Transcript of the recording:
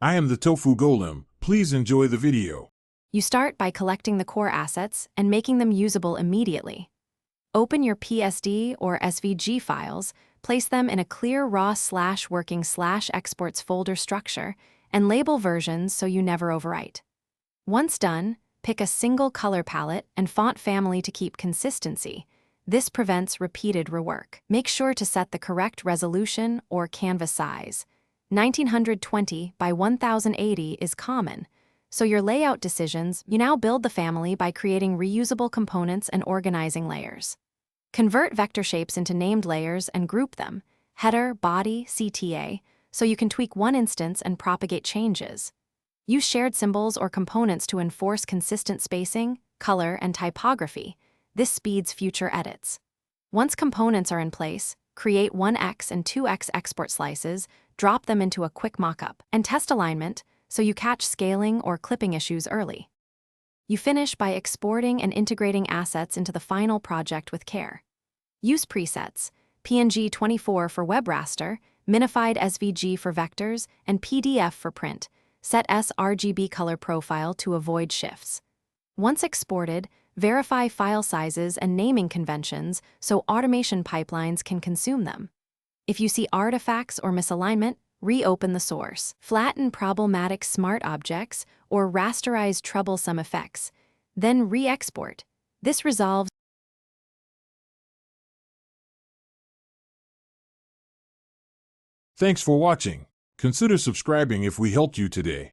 I am the Tofu Golem. Please enjoy the video. You start by collecting the core assets and making them usable immediately. Open your PSD or SVG files, place them in a clear raw/working/exports folder structure, and label versions so you never overwrite. Once done, pick a single color palette and font family to keep consistency. This prevents repeated rework. Make sure to set the correct resolution or canvas size. 1920 by 1080 is common, so your layout decisions, you now build the family by creating reusable components and organizing layers. Convert vector shapes into named layers and group them, header, body, CTA, so you can tweak one instance and propagate changes. Use shared symbols or components to enforce consistent spacing, color, and typography. This speeds future edits. Once components are in place, create 1x and 2x export slices, drop them into a quick mockup, and test alignment so you catch scaling or clipping issues early. You finish by exporting and integrating assets into the final project with care. Use presets, PNG24 for web raster, minified SVG for vectors, and PDF for print. Set sRGB color profile to avoid shifts. Once exported, verify file sizes and naming conventions so automation pipelines can consume them. If you see artifacts or misalignment, reopen the source. Flatten problematic smart objects or rasterize troublesome effects, then re-export. This resolves. Thanks for watching. Consider subscribing if we helped you today.